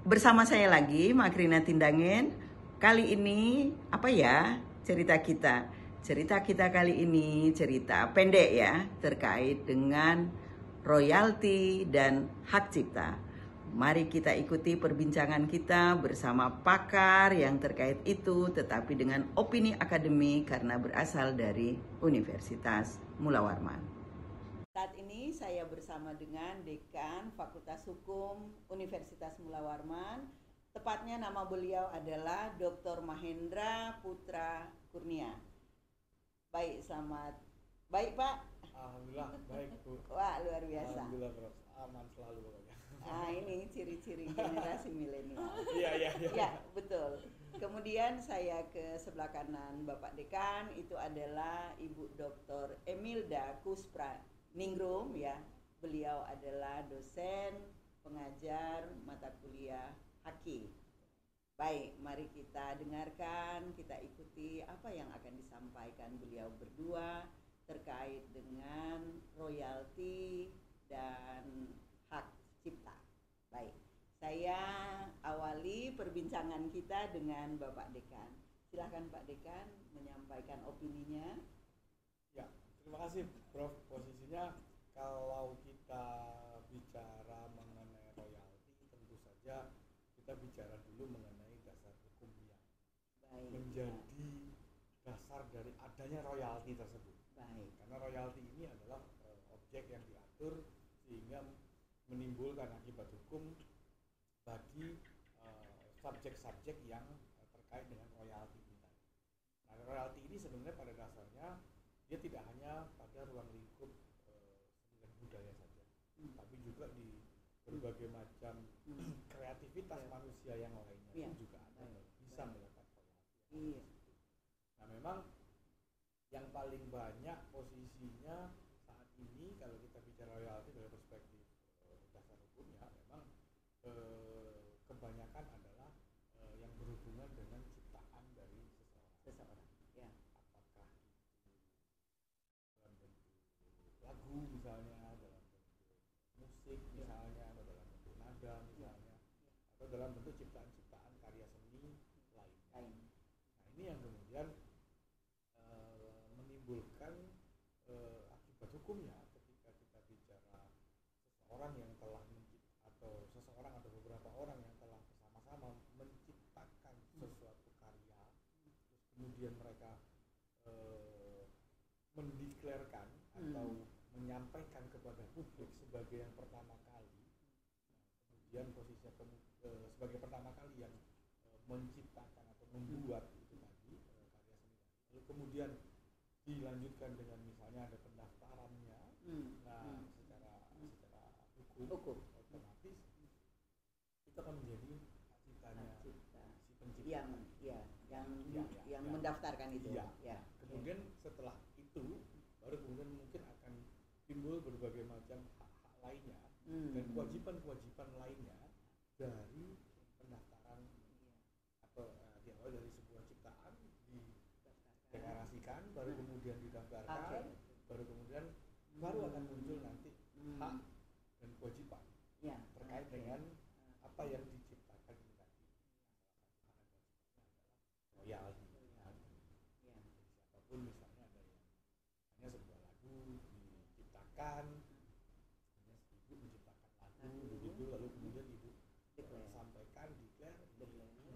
Bersama saya lagi, Makrina Tindangen. Kali ini, apa ya cerita kita? Cerita kita kali ini cerita pendek ya, terkait dengan royalti dan hak cipta. Mari kita ikuti perbincangan kita bersama pakar yang terkait itu, tetapi dengan opini akademik karena berasal dari Universitas Mula Warman. Saat ini saya bersama dengan Dekan Fakultas Hukum Universitas Mula Warman. Tepatnya nama beliau adalah Dr. Mahendra Putra Kurnia. Baik, selamat. Baik, Pak. Alhamdulillah, baik, Bu. Wah, luar biasa. Alhamdulillah, Prof. Aman selalu pokoknya. Nah, ini ciri-ciri generasi milenial. Iya. Ya, betul. Kemudian saya ke sebelah kanan Bapak Dekan, itu adalah Ibu Dr. Emilda Kuspra Ningrum ya. Beliau adalah dosen pengajar mata kuliah Haki. Baik, mari kita dengarkan, kita ikuti apa yang akan disampaikan beliau berdua terkait dengan royalti dan hak cipta. Baik, saya awali perbincangan kita dengan Bapak Dekan. Silahkan Pak Dekan menyampaikan opininya. Ya, terima kasih, Prof. Posisinya kalau kita bicara mengenai royalti, tentu saja kita bicara dulu mengenai dasar hukum yang menjadi dasar dari adanya royalti tersebut. Baik. Karena royalti ini adalah objek yang diatur sehingga menimbulkan akibat hukum bagi subjek-subjek yang terkait dengan royalti ini. Nah, royalti ini sebenarnya pada dasarnya dia tidak hanya pada ruang lingkup seni dan budaya saja, tapi juga di berbagai macam kreativitas manusia yang lainnya itu juga ada yang bisa mendapat royalti. Nah, memang yang paling banyak posisinya saat ini kalau kita bicara royalti dari perspektif dasar hukumnya, memang kebanyakan adalah yang berhubungan dengan ciptaan dari seseorang. Ya. Apakah dalam bentuk lagu misalnya, dalam bentuk musik misalnya, atau dalam bentuk nada misalnya, atau dalam bentuk ciptaan-ciptaan karya seni lainnya. Nah, ini yang kemudian menimbulkan akibat hukumnya ketika kita bicara seseorang yang telah atau seseorang atau beberapa orang yang telah bersama-sama menciptakan sesuatu karya, terus kemudian mereka mendeklarkan atau menyampaikan kepada publik sebagai yang pertama kali, kemudian posisinya sebagai pertama kali yang menciptakan atau membuat itu tadi karya seni, lalu kemudian dilanjutkan dengan misalnya ada pendaftarannya. Nah, secara hukum otomatis itu akan menjadi hak ciptanya si pencipta yang mendaftarkan itu. Ya. Kemudian setelah itu baru kemudian mungkin akan timbul berbagai macam hak-hak lainnya dan kewajiban-kewajiban lainnya dari pendaftaran atau diawali dari sebuah ciptaan dideklarasikan, baru kemudian didaftarkan, baru kemudian baru akan muncul nanti hak dan kewajiban terkait dengan apa yang diciptakan itu tadi. Royalti. Siapapun misalnya ada yang hanya sebuah lagu diciptakan, hanya ibu menciptakan lagu begitu, lalu kemudian ibu sampaikan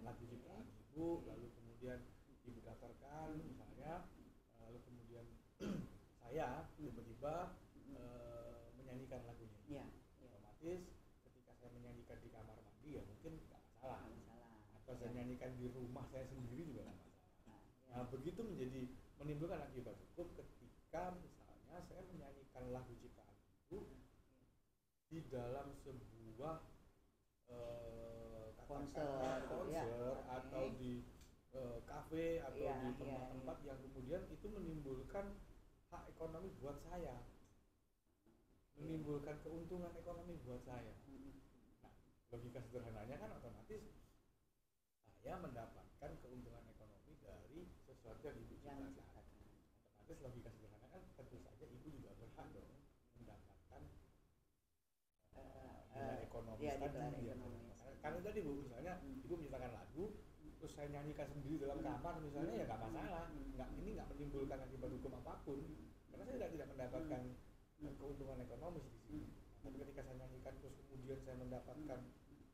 lagu ciptaan ibu, lalu kemudian ibu daftarkan misalnya, lalu kemudian saya tiba-tiba menyanyikan lagunya. Otomatis ketika saya menyanyikan di kamar mandi ya mungkin nggak masalah. Atau saya nyanyikan di rumah saya sendiri juga nggak masalah. Nah, begitu menimbulkan akibat hukum ketika misalnya saya menyanyikan lagu ciptaan ibu di dalam sebuah konser atau di kafe atau di tempat-tempat yang kemudian itu menimbulkan hak ekonomi buat saya, menimbulkan keuntungan ekonomi buat saya. Nah, logika sederhananya kan otomatis saya mendapatkan keuntungan ekonomi dari sesuatu yang ibu ciptakan. Otomatis logika sederhana kan tentu saja ibu juga berhak dong mendapatkan nilai ekonomi tadi. Karena Karena tadi Bu, misalnya Ibu menciptakan lagu, terus saya nyanyikan sendiri dalam kamar misalnya, ya nggak masalah. Ini nggak menimbulkan akibat hukum apapun, karena saya tidak mendapatkan keuntungan ekonomis di sini. Tapi ketika saya nyanyikan terus kemudian saya mendapatkan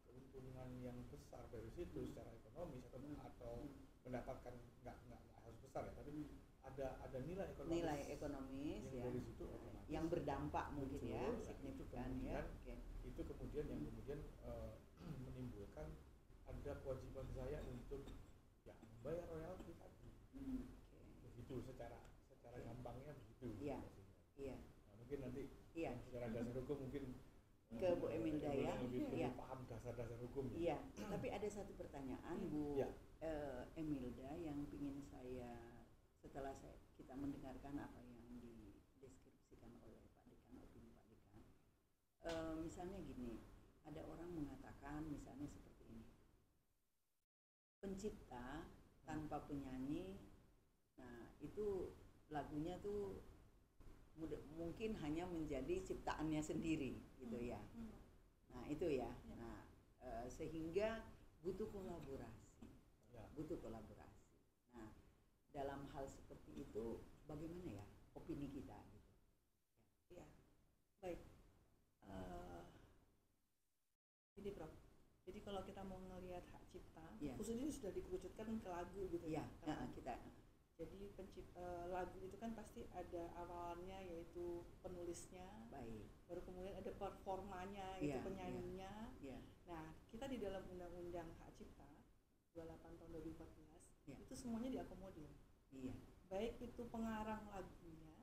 keuntungan yang besar dari situ secara ekonomis atau mendapatkan nggak harus besar ya, tapi ada nilai ekonomis yang dari situ yang berdampak mungkin ya signifikan ya. Itu kemudian yang menimbulkan ada kewajiban saya untuk ya membayar royalti tadi. Begitu secara gampangnya begitu. Iya. Nah, mungkin nanti secara dasar hukum mungkin ke Bu Emilda ya. Lebih paham dasar-dasar hukum. Iya. Tapi ada satu pertanyaan Bu Emilda yang ingin saya setelah kita mendengarkan apa yang dideskripsikan oleh Pak Dekan, opini Pak Dekan. Misalnya gini, ada orang mengatakan misalnya seperti ini, pencipta tanpa penyanyi, nah itu lagunya tuh mungkin hanya menjadi ciptaannya sendiri gitu ya. Nah itu ya. Nah sehingga butuh kolaborasi. Nah dalam hal seperti itu bagaimana ya opini kita gitu? Ya baik. Jadi Prof, jadi kalau kita mau ngelihat hak cipta, khususnya ini sudah dikerucutkan ke lagu gitu ya. Jadi lagu itu kan pasti ada awalnya yaitu penulisnya, baru kemudian ada performanya itu penyanyinya. Nah kita di dalam undang-undang hak cipta 28 tahun 2014 itu semuanya diakomodir. Baik itu pengarang lagunya,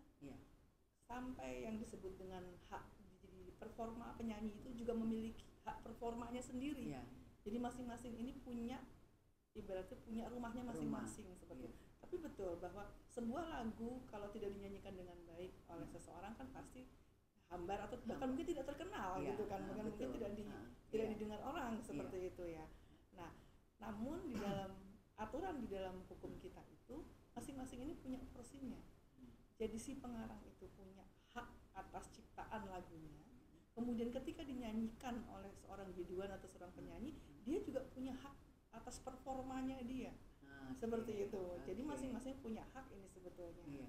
sampai yang disebut dengan hak jadi performa penyanyi itu juga memiliki hak performanya sendiri. Jadi masing-masing ini punya ibaratnya punya rumahnya masing-masing seperti itu. Tapi betul bahwa sebuah lagu kalau tidak dinyanyikan dengan baik oleh seseorang kan pasti hambar atau bahkan mungkin tidak terkenal gitu kan, mungkin tidak didengar orang seperti itu ya. Nah, namun di dalam aturan di dalam hukum kita itu masing-masing ini punya porsinya. Jadi si pengarang itu punya hak atas ciptaan lagunya. Kemudian ketika dinyanyikan oleh seorang biduan atau seorang penyanyi, dia juga punya hak atas performanya dia. Seperti itu. Jadi masing-masing punya hak ini sebetulnya.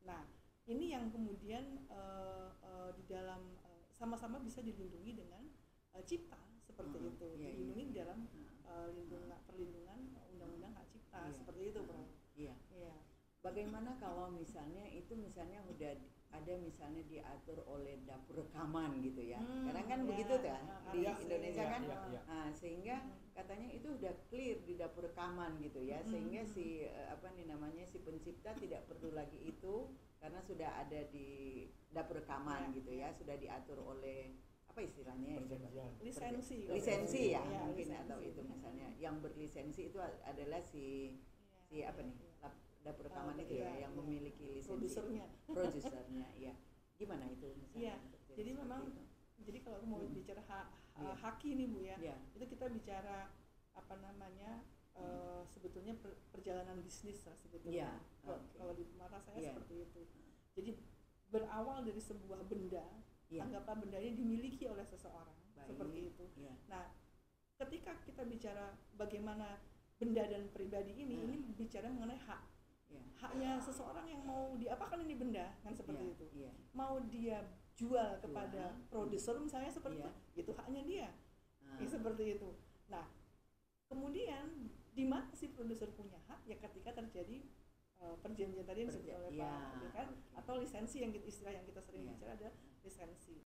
Nah, ini yang kemudian di dalam sama-sama bisa dilindungi dengan cipta seperti itu. Dilindungi di dalam perlindungan undang-undang hak cipta seperti itu, Bro. Bagaimana kalau misalnya itu udah ada misalnya diatur oleh dapur rekaman gitu ya. Kadang kan begitu kan di Indonesia kan. Sehingga katanya itu udah clear di dapur rekaman gitu ya. Sehingga si si pencipta tidak perlu lagi itu karena sudah ada di dapur rekaman gitu ya, sudah diatur oleh apa istilahnya lisensi ya mungkin atau itu misalnya yang berlisensi itu adalah si dapur rekaman itu ya yang memiliki lisensi produsernya ya. Gimana itu misalnya? Jadi memang jadi kalau mau bicara haki nih Bu ya, itu kita bicara sebetulnya perjalanan bisnis lah sebetulnya. Kalau di mata saya seperti itu. Jadi berawal dari sebuah benda, anggaplah benda ini dimiliki oleh seseorang seperti itu. Nah, ketika kita bicara bagaimana benda dan pribadi ini bicara mengenai hak. Haknya seseorang yang mau diapakan ini benda kan seperti itu. Mau dia jual kepada produser misalnya seperti itu haknya dia. Seperti itu. Nah, kemudian di mana si produser punya hak ya ketika terjadi perjanjian tadi yang disebut oleh Pak kan atau lisensi yang istilah yang kita sering bicara ada lisensi.